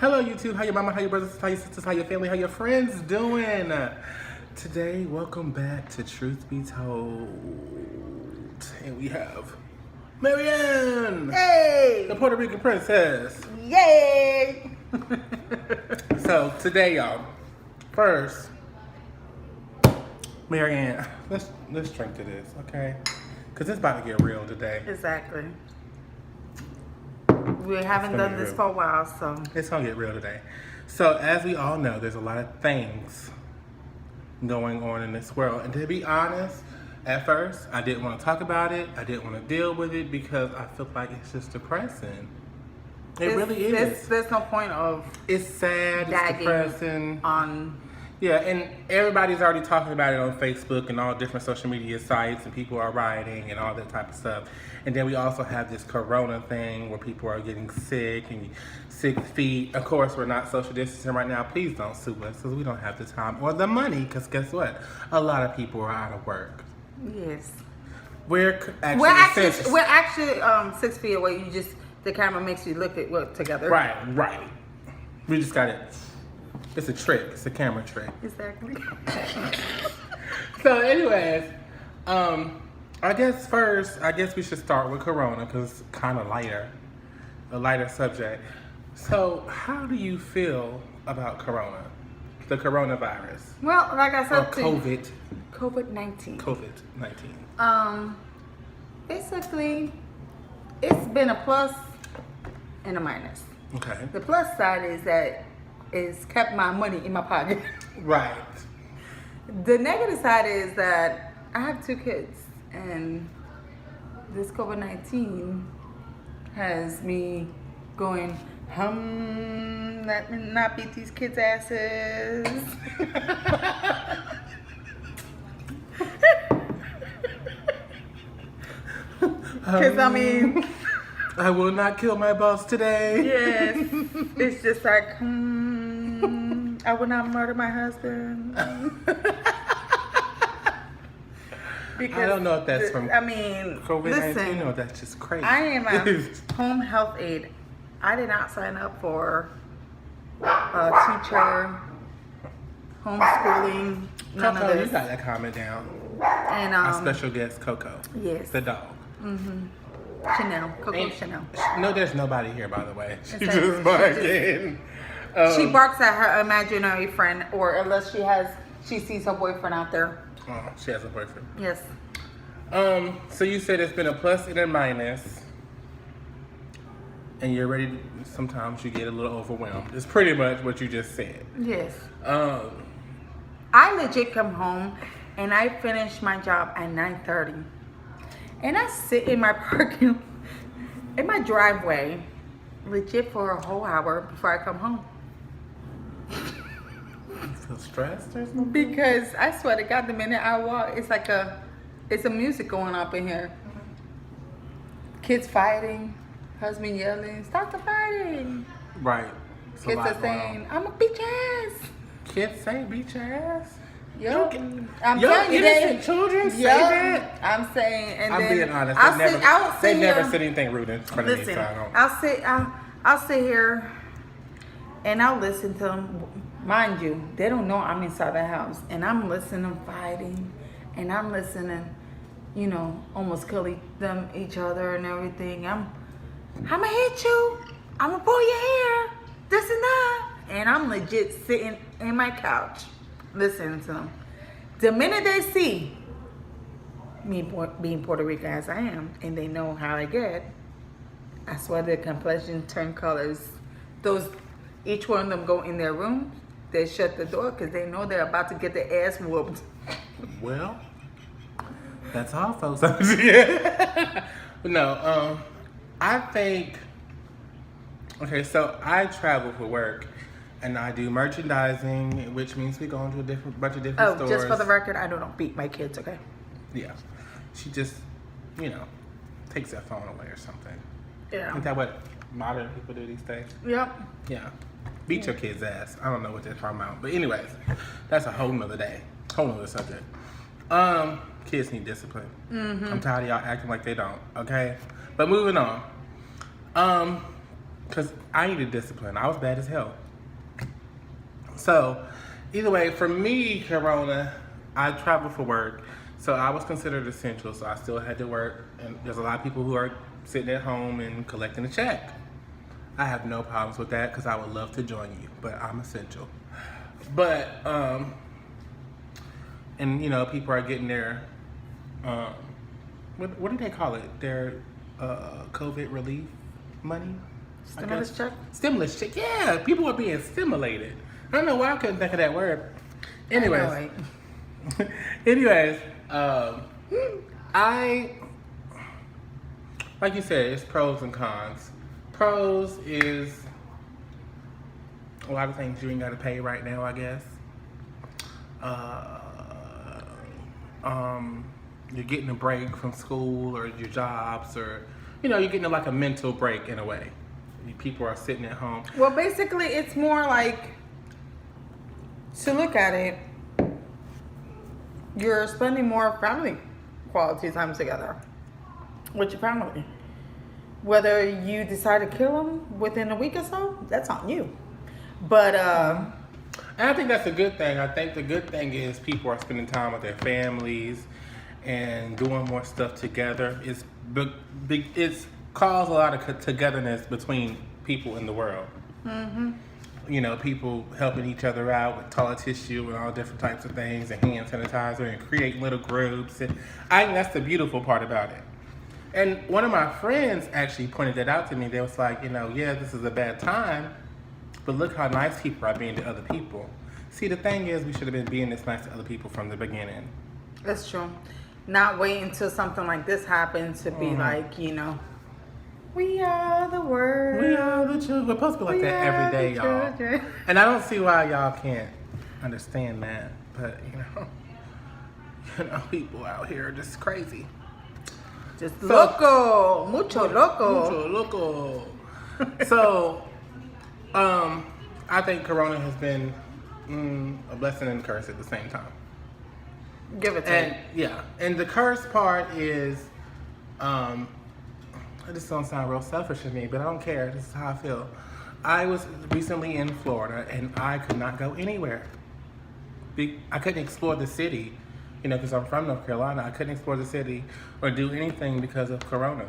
Hello YouTube, how your mama, how your brothers, how your sisters, how your family, how your friends doing? Today, welcome back to Truth Be Told. And we have Marianne! Hey! The Puerto Rican princess. Yay! So today, y'all, first, Marianne, let's drink to this, okay? Cause it's about to get real today. Exactly. We haven't gonna done be this real. for a while, so. It's gonna get real today. So as we all know, there's a lot of things going on in this world. And to be honest, at first, I didn't want to talk about it. I didn't want to deal with it because I feel like it's just depressing. It really is. There's no point of It's sad, it's dagging depressing. on. Yeah, and everybody's already talking about it on Facebook and all different social media sites, and people are rioting and all that type of stuff. And then we also have this corona thing where people are getting sick and sick feet. Of course, we're not social distancing right now. Please don't sue us because we don't have the time or the money because guess what? A lot of people are out of work. Yes. We're actually 6 feet away. You just, the camera makes you look at work together. Right. We just got it. It's a trick. It's a camera trick. Exactly. So anyways, I guess we should start with Corona because it's kind of a lighter subject. So how do you feel about Corona, the coronavirus, Well, like I or said, COVID-19? COVID-19. Basically, it's been a plus and a minus. Okay. The plus side is that it's kept my money in my pocket. Right. The negative side is that I have 2 kids, and this COVID-19 has me going, let me not beat these kids' asses. Because, I mean, I will not kill my boss today. yes, it's just like, I will not murder my husband. Because I don't know if that's from COVID-19 listen, or that's just crazy. I am a home health aide. I did not sign up for a teacher, homeschooling, none Coco, of you this. got that comment down. And Our special guest, Coco. yes, The dog. Chanel, Coco Ain't- Chanel. No, there's nobody here, by the way. She's Exactly. just barking. She barks at her imaginary friend, or unless she sees her boyfriend out there. Oh, she has a boyfriend. Yes. So you said it's been a plus and a minus, and you're ready. Sometimes you get a little overwhelmed. It's pretty much what you just said. Yes. Um, I legit come home and I finish my job at 9:30, and I sit in my in my driveway, legit for a whole hour before I come home. you feel stressed or something? Because I swear to God, the minute I walk, it's a music going up in here. Kids fighting, husband yelling, "Stop the fighting!" Right. It's a Kids lot are going saying, "I'm a bitch ass." on. Kids say beat your ass. Yup. Yo, I'm yo, telling you, innocent children say that. I'm saying, and I'm then being honest. I'll They sit never here. said anything rude in front of me, Listen, so I don't. I'll sit here and I'll listen to them. Mind you, they don't know I'm inside the house, and I'm listening to them fighting, and I'm listening, almost killing them each other and everything. I'ma hit you. I'ma pull your hair. This and that, and I'm legit sitting in my couch listening to them. The minute they see me being Puerto Rican as I am, and they know how I get, I swear their complexion turn colors. Each one of them go in their room, they shut the door because they know they're about to get their ass whooped. Well, that's all, folks. Yeah. But no, I think. Okay, so I travel for work, and I do merchandising, which means we go into a bunch of different stores. Just for the record, I don't beat my kids, okay? Yeah, she just, takes that phone away or something. Yeah. Isn't that what modern people do these days? Yep. Yeah. Beat your kid's ass. I don't know what they're talking about. But anyways, that's a whole nother day. Whole nother subject. Kids need discipline. I'm tired of y'all acting like they don't, okay? But moving on. because I needed discipline. I was bad as hell. So, either way, for me, Corona, I traveled for work, so I was considered essential. So I still had to work, and there's a lot of people who are sitting at home and collecting a check. I have no problems with that because I would love to join you, but I'm essential. But and you know, people are getting their what do they call it? Their COVID relief money. Stimulus check? Stimulus check. Yeah, people are being stimulated. I don't know why I couldn't think of that word. Anyways, I know, right? anyways, I like you said, it's pros and cons. Pros is a lot of things you ain't got to pay right now, I guess. You're getting a break from school or your jobs, or you know, you're getting like a mental break in a way. People are sitting at home. Well, basically, it's more like, to look at it, you're spending more family quality time together with your family. Whether you decide to kill them within a week or so, that's on you. But And I think that's a good thing. I think the good thing is people are spending time with their families and doing more stuff together. It's caused a lot of togetherness between people in the world. mm-hmm. You know, people helping each other out with toilet tissue and all different types of things, and hand sanitizer, and create little groups. And I think that's the beautiful part about it. And one of my friends actually pointed that out to me. They was like, you know, yeah, this is a bad time, but look how nice people are being to other people. See, the thing is, we should have been being this nice to other people from the beginning. That's true. Not wait until something like this happens to be like, you know, we are the world. We are the children. We're supposed to be like that every day, y'all. Children. And I don't see why y'all can't understand that. But, you know, people out here are just crazy. Just loco. Mucho loco. Mucho loco. So, I think Corona has been a blessing and a curse at the same time. Give it to And me. yeah, and the curse part is, this don't sound real selfish to me, but I don't care. This is how I feel. I was recently in Florida, and I could not go anywhere. I couldn't explore the city, you know, because I'm from North Carolina. I couldn't explore the city or do anything because of Corona.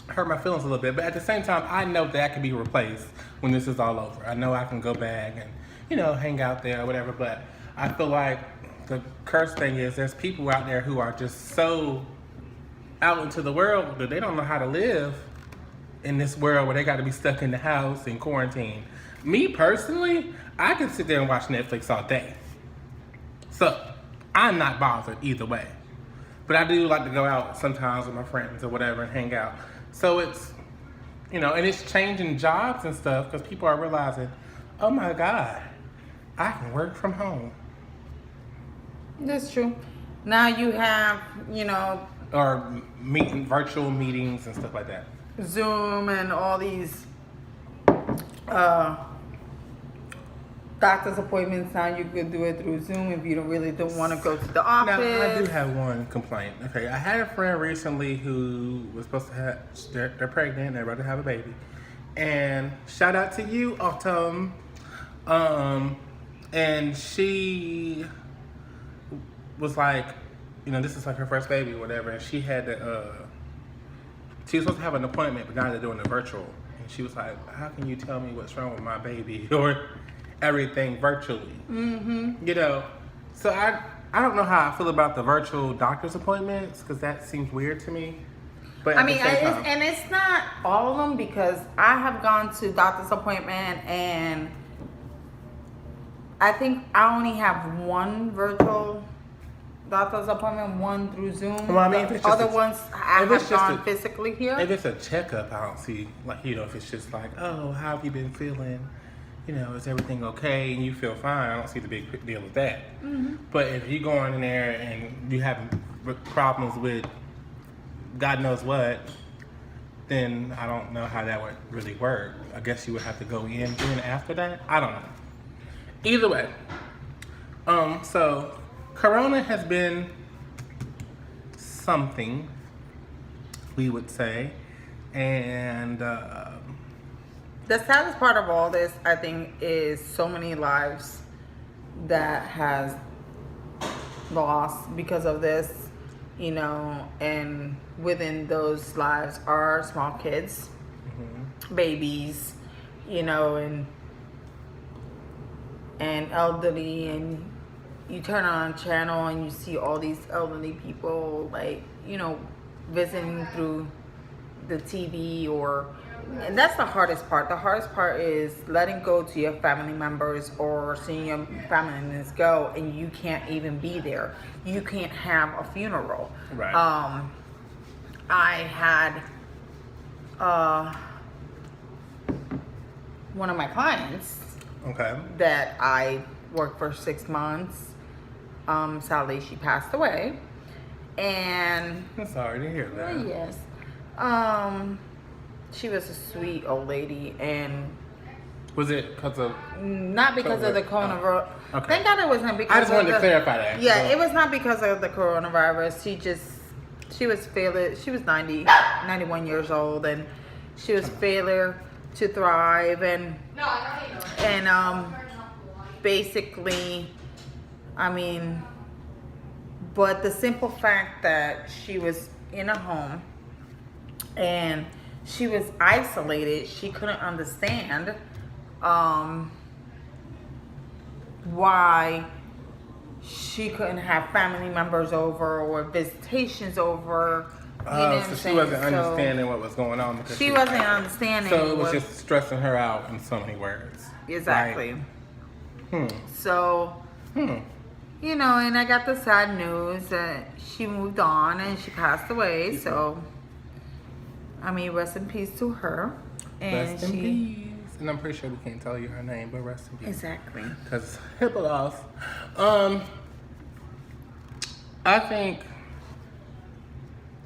Hurt my feelings a little bit, but at the same time, I know that can be replaced when this is all over. I know I can go back and, you know, hang out there or whatever, but I feel like the curse thing is there's people out there who are just so out into the world that they don't know how to live in this world where they got to be stuck in the house in quarantine. Me personally, I can sit there and watch Netflix all day. So I'm not bothered either way. But I do like to go out sometimes with my friends or whatever and hang out. So it's, you know, and it's changing jobs and stuff because people are realizing, oh my God, I can work from home. That's true. Now you have, you know, Or virtual meetings and stuff like that. Zoom and all these doctor's appointments. Now you could do it through Zoom if you don't want to go to the office. Now, I do have one complaint. Okay, I had a friend recently who was supposed to have, they're pregnant, they're about to have a baby. And shout out to you, Autumn. And she was like, you know, this is like her first baby or whatever, and she had to, she was supposed to have an appointment, but now they're doing it virtual. And she was like, how can you tell me what's wrong with my baby or everything virtually? Mm-hmm. You know, so I don't know how I feel about the virtual doctor's appointments, because that seems weird to me. But I mean, it's not all of them, because I have gone to doctor's appointment and I think I only have one virtual doctor's appointment, one through Zoom. Well, I mean, if it's just other ones I have gone a, physically here. If it's a checkup, I don't see, like, you know, if it's just like, oh, how have you been feeling? You know, is everything okay? And you feel fine. I don't see the big deal with that. Mm-hmm. But if you go in there and you have problems with God knows what, then I don't know how that would really work. I guess you would have to go in after that. I don't know. Either way, so Corona has been something, we would say, and The saddest part of all this, I think, is so many lives that has lost because of this, you know, and within those lives are small kids, babies, you know, and elderly, and you turn on a channel and you see all these elderly people, like, you know, visiting through the TV, and that's the hardest part. The hardest part is letting go to your family members or seeing your family members go, and you can't even be there. You can't have a funeral. Right. I had one of my clients Okay. that I worked for 6 months. Sadly, she passed away, and I'm sorry to hear that. oh, yes, she was a sweet old lady, and Was it because of? not because of the coronavirus. Oh, okay. Thank God it wasn't because. I just wanted of to clarify that. Yeah, So- it was not because of the coronavirus. She was failure. She was 91 years old, and she was failure to thrive, and basically, I mean, but the simple fact that she was in a home and she was isolated, she couldn't understand why she couldn't have family members over or visitations over. You know what So I'm she saying? wasn't So understanding what was going on because she wasn't understanding. So it was what- just stressing her out in so many words. exactly. Right? So, you know, and I got the sad news that she moved on and she passed away. So, I mean, rest in peace to her. And Rest in peace. And I'm pretty sure we can't tell you her name, but rest in peace. Exactly. Because HIPAA laws. I think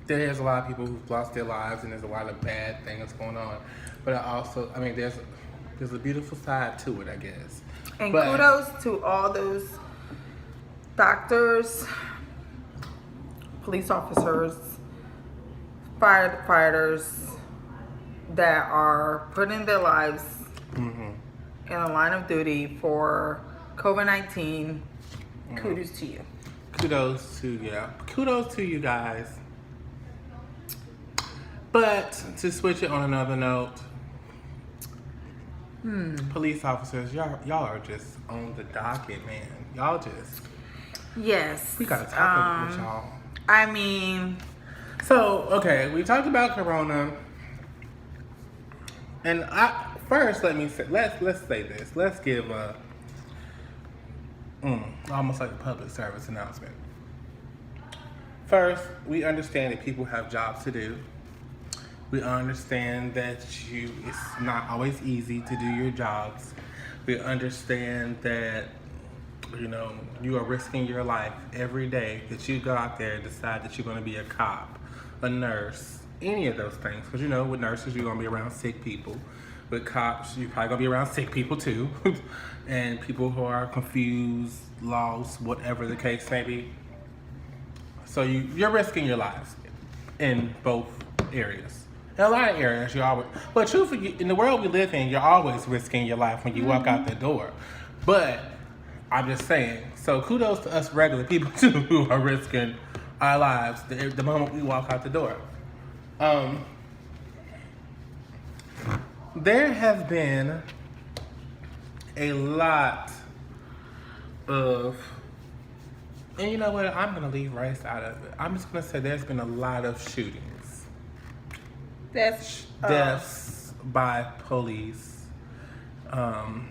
there's a lot of people who've lost their lives, and there's a lot of bad things going on. But I mean, there's a beautiful side to it, I guess. And But- kudos to all those doctors, police officers, firefighters that are putting their lives in a line of duty for COVID-19. Kudos to you. Kudos to you guys. But to switch it on another note, police officers, y'all are just on the docket, man. Y'all just Yes. we gotta talk with y'all. I mean, So okay, we talked about Corona, and let's say this. Let's give almost like a public service announcement. First, we understand that people have jobs to do. We understand that it's not always easy to do your jobs. We understand that, you know, you are risking your life every day that you go out there and decide that you're going to be a cop, a nurse, any of those things. Because, you know, with nurses, you're going to be around sick people. With cops, you're probably going to be around sick people too. And people who are confused, lost, whatever the case may be. So you're risking your lives in both areas. In a lot of areas, but truthfully, in the world we live in, you're always risking your life when you walk out the door. But I'm just saying, so kudos to us regular people too who are risking our lives the moment we walk out the door. There has been a lot of, and you know what, I'm going to leave race out of it. I'm just going to say there's been a lot of shootings. that's Deaths by police.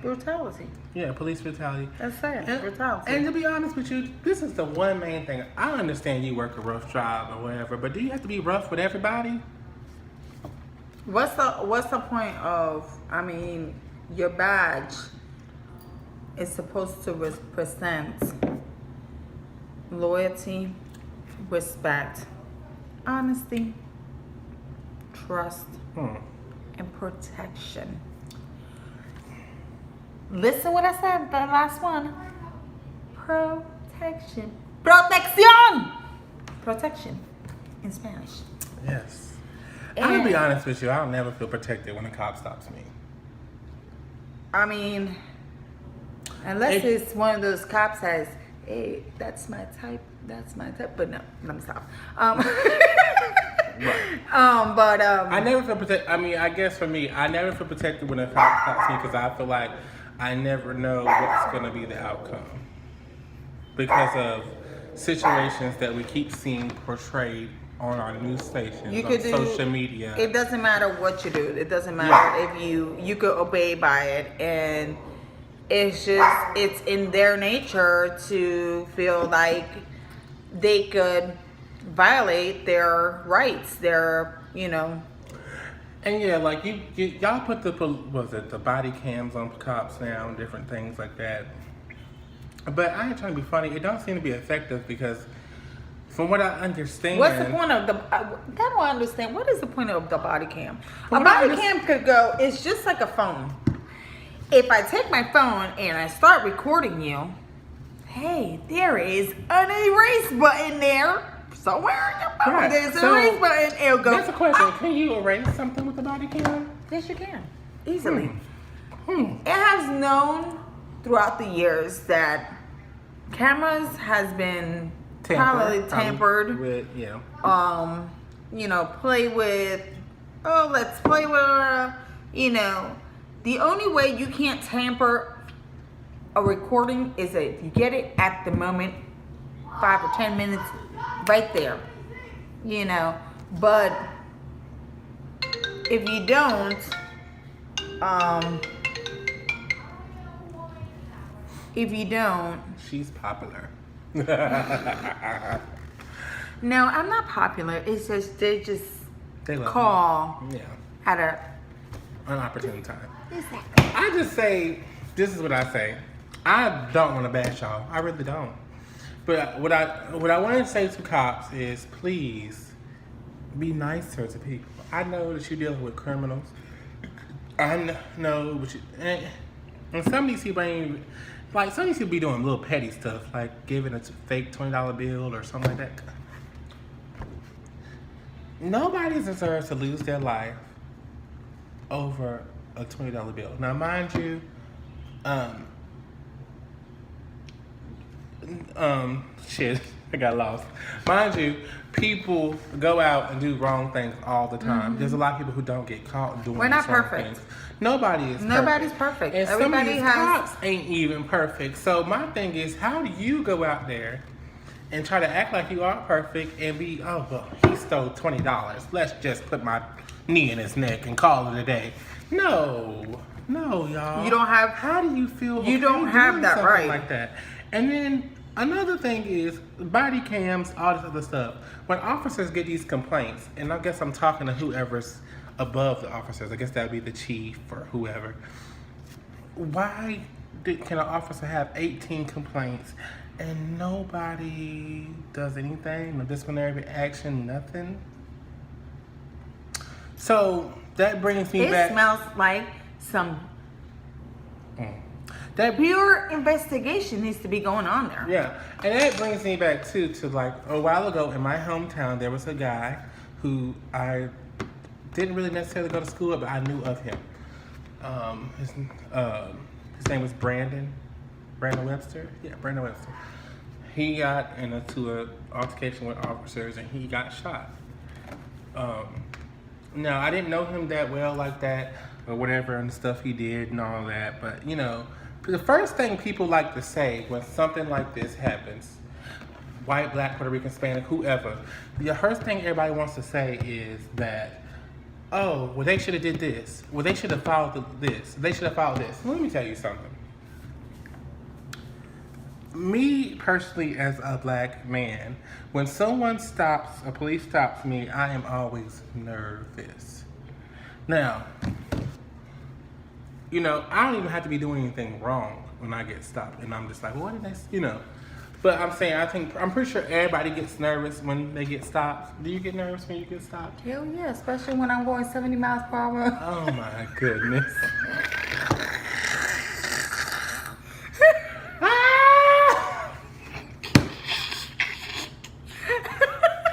brutality. Yeah, police brutality. That's sad. And, Brutality. and to be honest with you, this is the one main thing. I understand you work a rough job or whatever, but do you have to be rough with everybody? What's the point of? I mean, your badge is supposed to represent loyalty, respect, honesty, trust, and protection. Listen what I said, the last one. Protection. Protección! Protection in Spanish. Yes. I'm gonna be And- honest with you. I'll never feel protected when a cop stops me. I mean, unless it's one of those cops says, hey, that's my type. But no, let me stop. I never feel protected. I mean, I guess for me, I never feel protected when a cop stops me because I feel like I never know what's going to be the outcome because of situations that we keep seeing portrayed on our news stations, on social media. It doesn't matter what you do. It doesn't matter if you could obey by it, and it's in their nature to feel like they could violate their rights, And yeah, like y'all put the body cams on cops now and different things like that. But I ain't trying to be funny. It don't seem to be effective because, from what I understand, what's the point of I don't understand. What is the point of the body cam? A body cam could go. It's just like a phone. If I take my phone and I start recording you, hey, there is an erase button there. Somewhere in your phone, right. There's an erase button. It'll go. That's a question. Can you erase something with the body cam? Yes, you can. Easily. It has known throughout the years that cameras has been probably tampered with. Yeah. Play with. Oh, let's play with. The only way you can't tamper a recording is that you get it at the moment, 5 or 10 minutes, right there. But if you don't, she's popular. No, I'm not popular. It's just they call at an opportune time. I just say, this is what I say. I don't want to bash y'all. I really don't. But what I want to say to cops is, please be nicer to people. I know that you're dealing with criminals. I know, and some of these people ain't even, like, some of these people be doing little petty stuff, like giving a fake $20 bill or something like that. Nobody deserves to lose their life over a $20 bill. Now, mind you, shit, I got lost. Mind you, people go out and do wrong things all the time. There's a lot of people who don't get caught doing. We're not wrong perfect. things. Nobody's perfect. And some of these cops ain't even perfect. So my thing is, how do you go out there and try to act like you are perfect and be, oh, well, he stole $20. Let's just put my knee in his neck and call it a day. No, y'all. You don't have. How do you feel? You don't have that right. Like that. And then another thing is body cams, all this other stuff. When officers get these complaints, and I guess I'm talking to whoever's above the officers. I guess that would be the chief or whoever. Why can an officer have 18 complaints and nobody does anything? No disciplinary action, nothing? So that brings me back. It smells like some that pure investigation needs to be going on there. Yeah, and that brings me back to like a while ago in my hometown, there was a guy who I didn't really necessarily go to school with, but I knew of him. His name was Brandon Webster. Yeah, Brandon Webster. He got into an altercation with officers and he got shot. Now, I didn't know him that well like that or whatever and the stuff he did and all that, but the first thing people like to say when something like this happens, white, black, Puerto Rican, Hispanic, whoever, the first thing everybody wants to say is that, oh, well, they should have did this. Well, they should have followed this. They should have followed this. Let me tell you something. Me, personally, as a black man, when someone a police stops me, I am always nervous. Now, I don't even have to be doing anything wrong when I get stopped. And I'm just like, what did they, But I'm saying, I'm pretty sure everybody gets nervous when they get stopped. Do you get nervous when you get stopped? Hell yeah, especially when I'm going 70 miles per hour. Oh my goodness.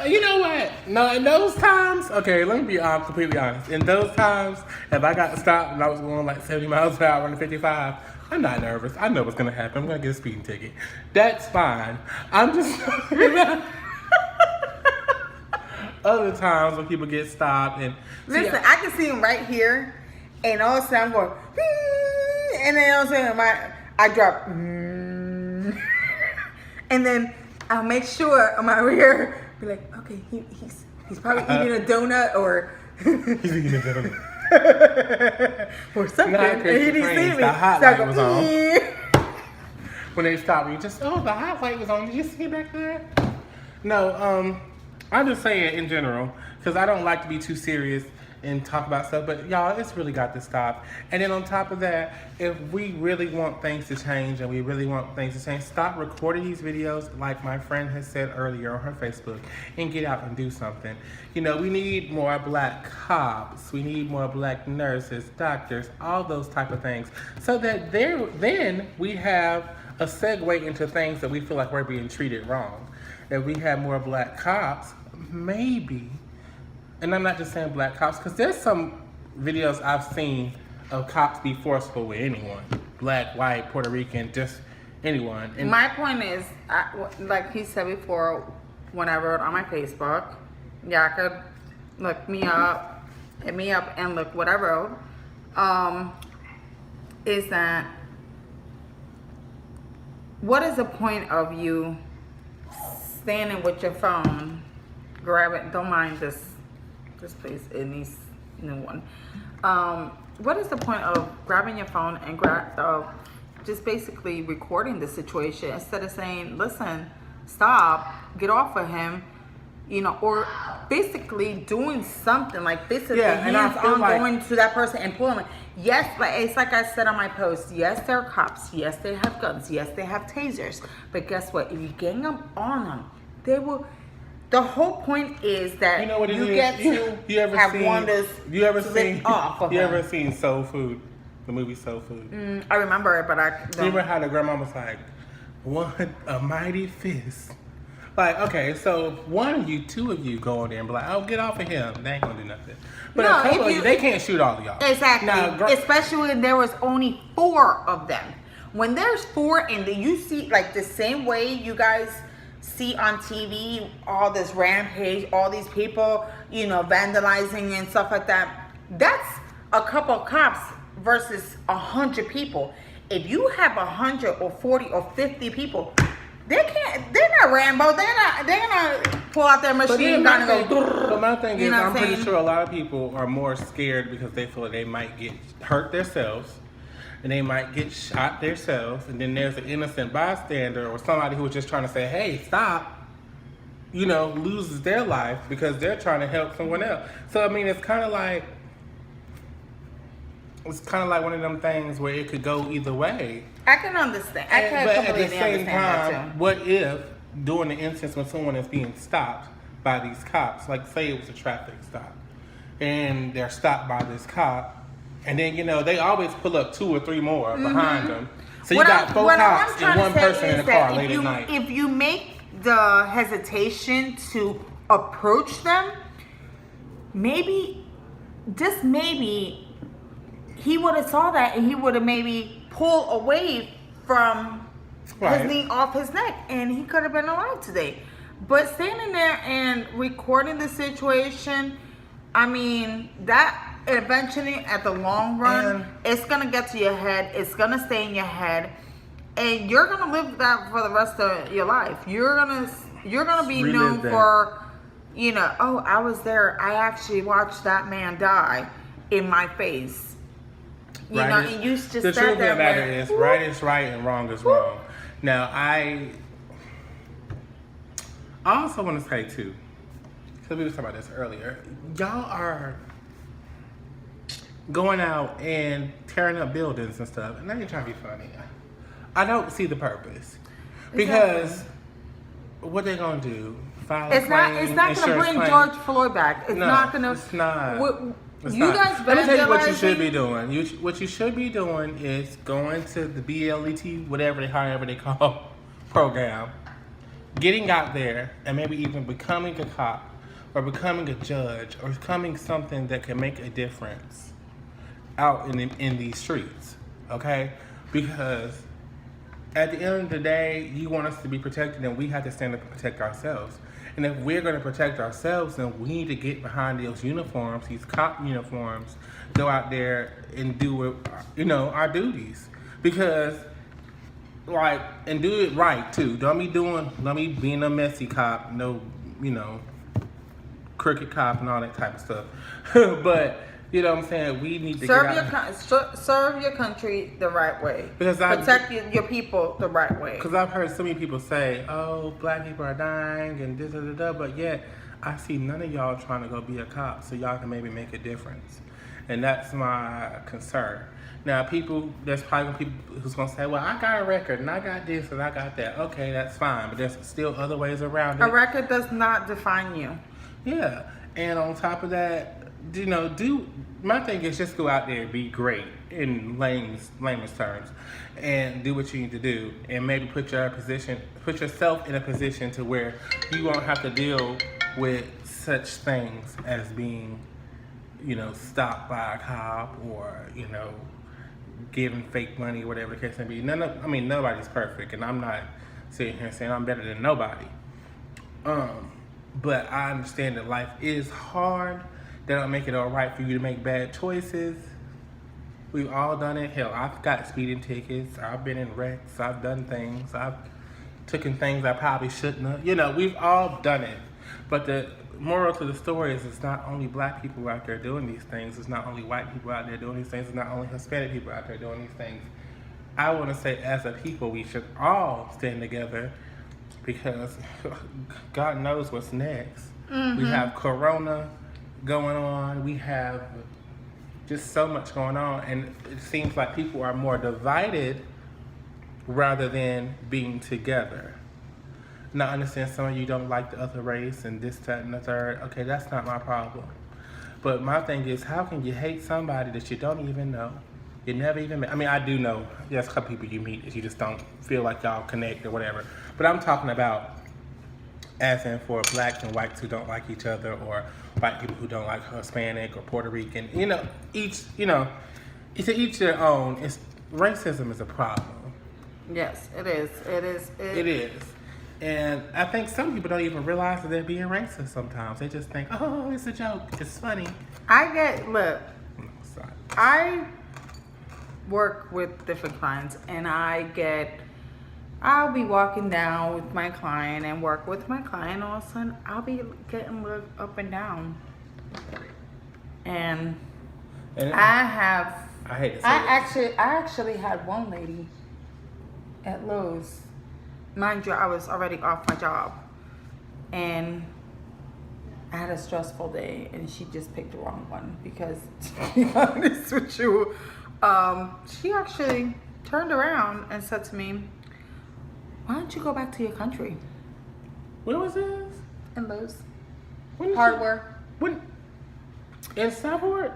You know what? No, in those times, okay, let me be completely honest. In those times, If I got stopped and I was going like 70 miles per hour on the 55, I'm not nervous. I know what's gonna happen. I'm gonna get a speeding ticket. That's fine. I'm just talking about other times when people get stopped and Listen, I can see him right here, and all of a sudden I'm going, and then all of a sudden I drop, and then I'll make sure on my rear, be like, okay, he's probably eating a donut or he's eating a donut. or something. Not And he didn't see me. The hot So I light go, was on. When they stopped me, just, oh, the hot light was on. Did you see it back there? No, I'm just saying in general, because I don't like to be too serious and talk about stuff, but y'all, it's really got to stop. And then on top of that, if we really want things to change and we really want things to change, stop recording these videos like my friend has said earlier on her Facebook and get out and do something. You know, we need more black cops, we need more black nurses, doctors, all those type of things, so that then we have a segue into things that we feel like we're being treated wrong. If we have more black cops, maybe, and I'm not just saying black cops, because there's some videos I've seen of cops be forceful with anyone. Black, white, Puerto Rican, just anyone. And My point is, like he said before, when I wrote on my Facebook, y'all could look me up, hit me up and look what I wrote, is that what is the point of you standing with your phone, grab it, don't mind this place, it needs new one. What is the point of grabbing your phone and just basically recording the situation instead of saying, listen, stop, get off of him, you know, or basically doing something like this is Yeah, and I hands feel on like- going to that person and pulling them. Yes, like it's like I said on my post, yes, they're cops, yes, they have guns, yes, they have tasers, but guess what? If you gang up on them, they will. The whole point is that you know what it is? get to you ever have seen, wonders you ever slip seen, off of you them. ever seen Soul Food? The movie Soul Food. I remember it, but I don't. Remember how the grandma was like, a mighty fist. Like, okay, so one of you, two of you go in there and be like, oh, get off of him. They ain't gonna do nothing. But No, a couple if of you- you, they can't shoot all of y'all. Exactly. Now, Especially when there was only 4 of them. When there's 4 and you see like the same way you guys see on TV, all this rampage, all these people, you know, vandalizing and stuff like that. That's a couple of cops versus 100 people. If you have 100 or 40 or 50 people, they're not Rambo. They're gonna pull out their machine gun and go. But my thing You is, know what I'm I'm pretty saying? sure a lot of people are more scared because they feel like they might get hurt themselves, and they might get shot themselves, and then there's an innocent bystander or somebody who was just trying to say, hey, stop, you know, loses their life because they're trying to help someone else. So, I mean, it's kind of like one of them things where it could go either way. I can understand. I can But at the completely same understand that time, too. what if during the instance when someone is being stopped by these cops, like say it was a traffic stop, and they're stopped by this cop, and then you know they always pull up 2 or 3 more behind them, so you got 4 cops and 1 person in the car late at night. If you make the hesitation to approach them, maybe, just maybe, he would have saw that and he would have maybe pulled away from Right. his knee off his neck and he could have been alive today. But standing there and recording the situation, I mean, that eventually at the long run, And- it's gonna get to your head, it's gonna stay in your head, and you're gonna live that for the rest of your life. You're gonna be Relive known that. for, you know, oh, I was there, I actually watched that man die in my face. You know, and you just the sat truth of there the matter like, is, "Whoop." right is right and wrong is wrong. Now, I also want to say too, because we were talking about this earlier, y'all are going out and tearing up buildings and stuff, and I ain't trying to be funny. I don't see the purpose because what they gonna do? File a It's not claim, gonna insurance bring claim? George Floyd back. It's No, not gonna. it's not. It's You not. guys Let me tell you what you vandalizing- should be doing. What you should be doing is going to the BLET, however they call program, getting out there and maybe even becoming a cop or becoming a judge or becoming something that can make a difference. out in these streets, okay? Because at the end of the day, you want us to be protected, and we have to stand up and protect ourselves. And if we're going to protect ourselves, then we need to get behind those uniforms, these cop uniforms, go out there and do, our duties. Because, and do it right, too. Don't be being a messy cop, no, crooked cop and all that type of stuff. But, you know what I'm saying? We need to serve your country the right way. Because protect your people the right way. Because I've heard so many people say, "Oh, black people are dying," and this, but yet I see none of y'all trying to go be a cop, so y'all can maybe make a difference, and that's my concern. Now, there's probably people who's gonna say, "Well, I got a record, and I got this, and I got that." Okay, that's fine, but there's still other ways around it. A record does not define you. Yeah, and on top of that, my thing is just go out there and be great in layman's terms, and do what you need to do, and maybe put yourself in a position to where you won't have to deal with such things as being, stopped by a cop or giving fake money, whatever the case may be. Nobody's perfect, and I'm not sitting here saying I'm better than nobody. But I understand that life is hard. That don't make it all right for you to make bad choices. We've all done it. Hell, I've got speeding tickets. I've been in wrecks. I've done things. I've taken things I probably shouldn't have. We've all done it. But the moral to the story is it's not only black people out there doing these things. It's not only white people out there doing these things. It's not only Hispanic people out there doing these things. I want to say as a people, we should all stand together because God knows what's next. Mm-hmm. We have Corona going on. We have just so much going on, and it seems like people are more divided rather than being together. Now, I understand some of you don't like the other race and this, that, and the third. Okay, that's not my problem. But my thing is, how can you hate somebody that you don't even know? You never even met. I do know there's a couple people you meet that you just don't feel like y'all connect or whatever. But I'm talking about as in for blacks and whites who don't like each other, or white people who don't like Hispanic or Puerto Rican. It's to each their own. Racism is a problem. Yes, it is. It is. And I think some people don't even realize that they're being racist sometimes. They just think, oh, it's a joke. It's funny. I work with different clients, and I'll be walking down with my client and work with my client. All of a sudden, I'll be getting looked up and down. And I hate to say I actually had one lady at Lowe's. Mind you, I was already off my job, and I had a stressful day, and she just picked the wrong one because, to be honest with you, she actually turned around and said to me, "Why don't you go back to your country?" Where was this? In Lowe's. Hardware. In Southport?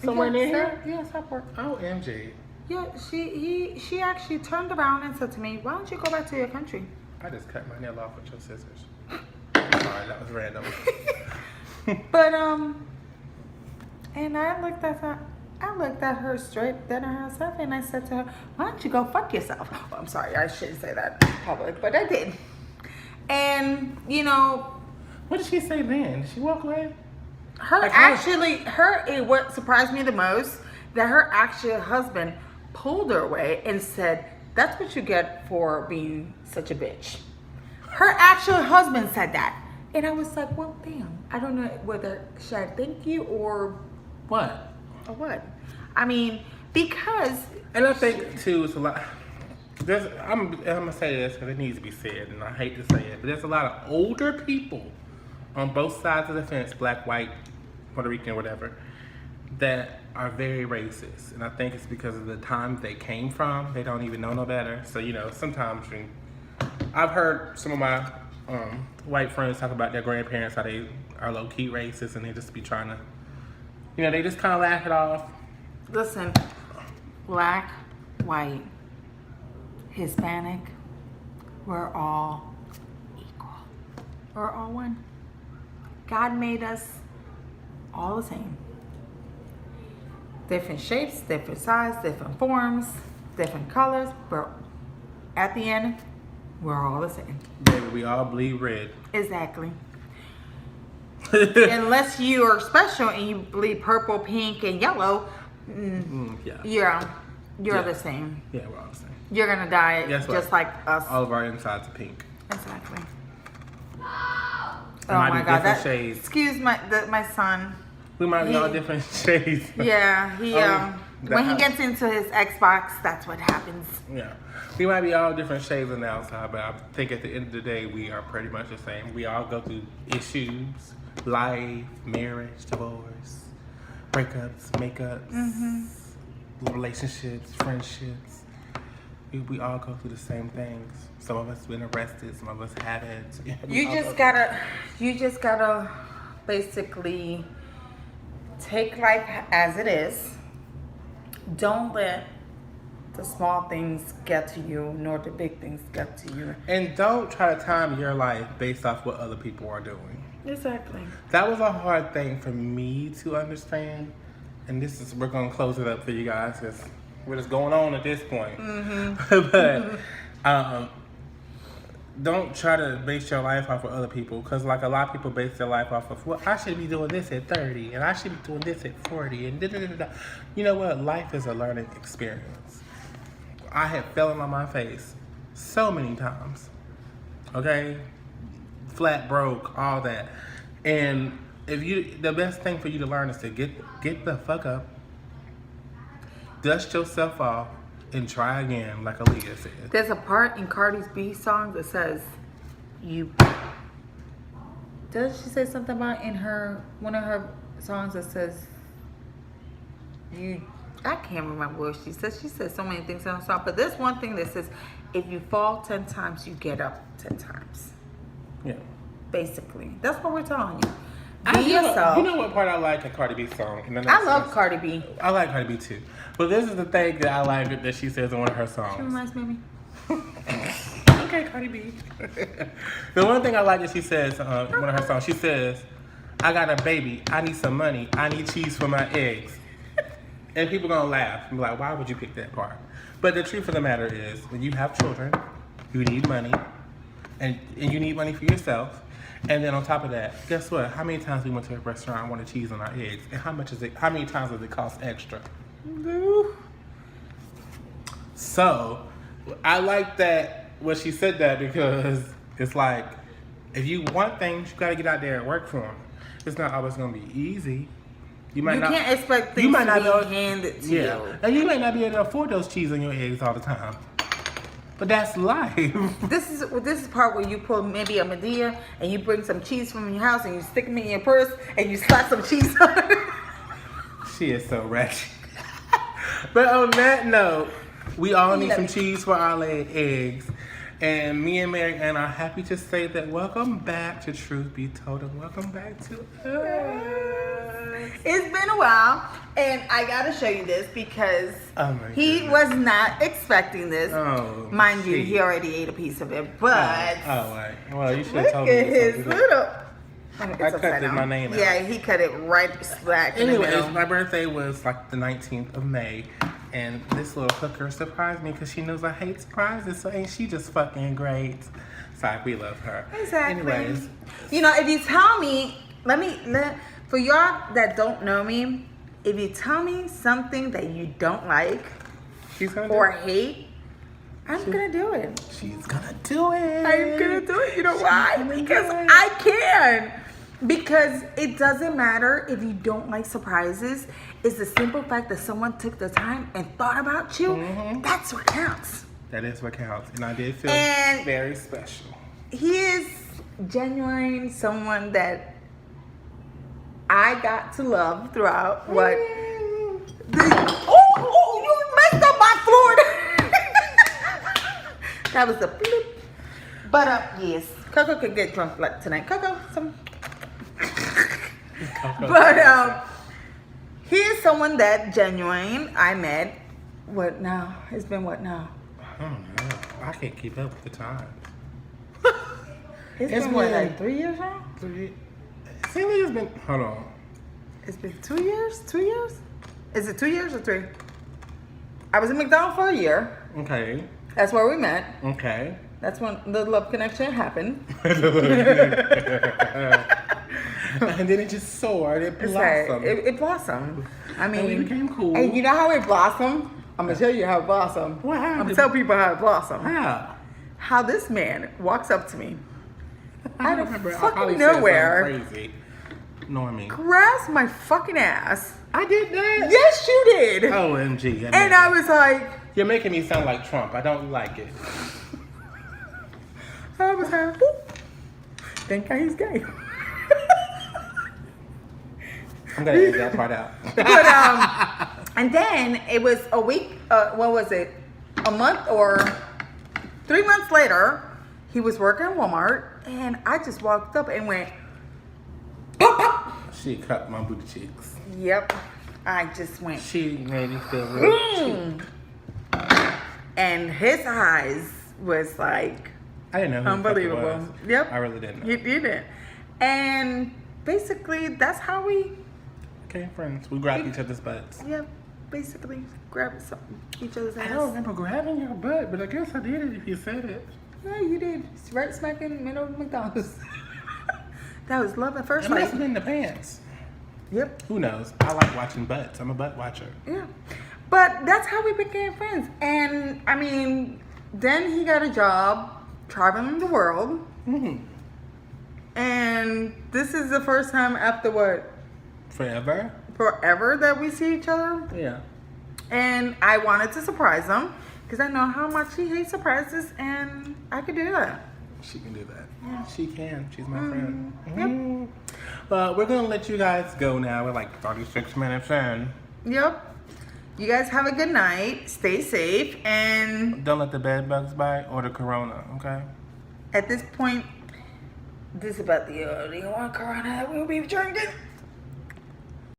Somewhere near here? Yeah, Southport. Oh, MJ. Yeah, she actually turned around and said to me, "Why don't you go back to your country?" I just cut my nail off with your scissors. Sorry, that was random. But and I looked at her straight dead in her face, and I said to her, "Why don't you go fuck yourself?" Oh, I'm sorry, I shouldn't say that in public, but I did. And what did she say then? Did she walk away? What surprised me the most, that her actual husband pulled her away and said, "That's what you get for being such a bitch." Her actual husband said that. And I was like, well, damn. I don't know whether should I thank you or what? Or what? Because... And I think, too, it's a lot... I'm going to say this because it needs to be said, and I hate to say it, but there's a lot of older people on both sides of the fence, black, white, Puerto Rican, whatever, that are very racist. And I think it's because of the time they came from. They don't even know no better. So, sometimes I've heard some of my white friends talk about their grandparents, how they are low-key racist, and they just be trying to, they just kind of laugh it off. Listen, black, white, Hispanic, we're all equal. We're all one. God made us all the same. different shapes, different size, different forms, different colors, but at the end, we're all the same. Baby, we all bleed red. Exactly. Unless you are special and you bleed purple, pink, and yellow, Yeah. you're the same. Yeah, we're all the same. You're gonna die Guess what? just like us. All of our insides are pink. Exactly. There might be different shades. Excuse my son. We might be all different shades. Yeah, he when he gets into his Xbox, that's what happens. Yeah. We might be all different shades on the outside, but I think at the end of the day, we are pretty much the same. We all go through issues, life, marriage, divorce, breakups, makeups, relationships, friendships. We all go through the same things. Some of us have been arrested, some of us haven't. You just gotta basically take life as it is. Don't let the small things get to you, nor the big things get to you. And don't try to time your life based off what other people are doing. Exactly. That was a hard thing for me to understand. And we're going to close it up for you guys because what is going on at this point. But don't try to base your life off of other people, because like a lot of people base their life off of, well, I should be doing this at 30 and I should be doing this at 40 and da-da-da-da. You know what? Life is a learning experience. I have fallen on my face so many times. Okay? Flat broke, all that. And the best thing for you to learn is to get the fuck up, dust yourself off, and try again, like Aaliyah said. There's a part in Cardi's B song that says, does she say something about in one of her songs that says, I can't remember what she says. She says so many things in her song, but there's one thing that says, if you fall 10 times, you get up 10 times. Yeah. Basically. That's what we're telling you. You know what part I like in Cardi B's song? I love Cardi B. I like Cardi B too. But this is the thing that I like that she says in one of her songs. She reminds me of me. Okay, Cardi B. The one thing I like that she says in one of her songs, she says, I got a baby, I need some money, I need cheese for my eggs. And people gonna laugh and be like, why would you pick that part? But the truth of the matter is, when you have children, you need money, and you need money for yourself. And then on top of that, guess what? How many times we went to a restaurant and wanted cheese on our eggs? And how many times does it cost extra? So, I like that, when she said that, because it's like, if you want things, you gotta get out there and work for them. It's not always gonna be easy. You can't expect things to be handed to you. And you might not be able to afford those cheese on your eggs all the time. But that's life. This is the part where you pull maybe a Medea and you bring some cheese from your house and you stick them in your purse and you slap some cheese on it. She is so ratchet. But on that note, we all need some cheese for our laid eggs. And me and Mary Ann are happy to say that welcome back to Truth Be Told, and welcome back to us. It's been a while, and I gotta show you this because he goodness. was not expecting this. Oh, mind you, he already ate a piece of it, but right. Well, you should have look told me. at his little. I cut my name out. Yeah, he cut it right slack. Anyways, my birthday was like the 19th of May, and this little hooker surprised me because she knows I hate surprises, so ain't she just fucking great? Sorry, we love her. Exactly. Anyways. You know, if you tell me, for y'all that don't know me, if you tell me something that you don't like or hate, I'm gonna do it. She's gonna do it. I'm gonna do it. You know why? Because I can. Because it doesn't matter if you don't like surprises. It's the simple fact that someone took the time and thought about you. That's what counts. That is what counts. And I did feel very special. He is genuine, someone that I got to love throughout what. You messed up my floor. That was a bloop. But yes, Coco could get drunk like tonight. Coco, some. But he is someone that genuine I met. What now? It's been what now? I don't know. I can't keep up with the time. It's been what, like 3 years now? 3. Seems like it's been. Hold on. It's been 2 years. 2 years. Is it 2 years or 3? I was in McDonald's for a year. Okay. That's where we met. Okay. That's when the love connection happened. And then it just soared. It It's like, blossomed. it blossomed. I mean, we became cool. And you know how it blossomed? I'm gonna tell you how it blossomed. What happened? I'm gonna tell people how it blossomed. Wow. How this man walks up to me out of I probably fucking said something nowhere, crazy. Normie. grabs my fucking ass. I did that. Yes, you did. OMG. And I was like, You're making me sound like Trump. I don't like it. I was like, whoop. Think he's gay. I'm gonna edit that part out. But and then it was a week. What was it? A month or 3 months later, he was working at Walmart, and I just walked up and went, pop, pop. She cut my booty cheeks. Yep. I just went, She made me feel real cheap. and his eyes was like I didn't know who the fuck it unbelievable. was. Yep. I really didn't know. You didn't. And basically, that's how we. Okay, friends. We grabbed each other's butts. Yeah, basically grab some, each other's ass. I don't remember grabbing your butt, but I guess I did it if you said it. Yeah, you did. It's right smack in the middle of McDonald's. That was love at first It must sight. have been the pants. Yep. Who knows? I like watching butts. I'm a butt watcher. Yeah. But that's how we became friends. And I mean, then he got a job traveling the world. Mm-hmm. And this is the first time after what? Forever? Forever that we see each other. Yeah. And I wanted to surprise him because I know how much he hates surprises, and I could do that. She can do that. Yeah, she can. She's my friend. Yep. Mhm. But we're gonna let you guys go now. We're like 36 minutes in. Yep. You guys have a good night. Stay safe. And Don't let the bed bugs bite or the corona, okay? at this point, this is about the only one corona that we'll be drinking.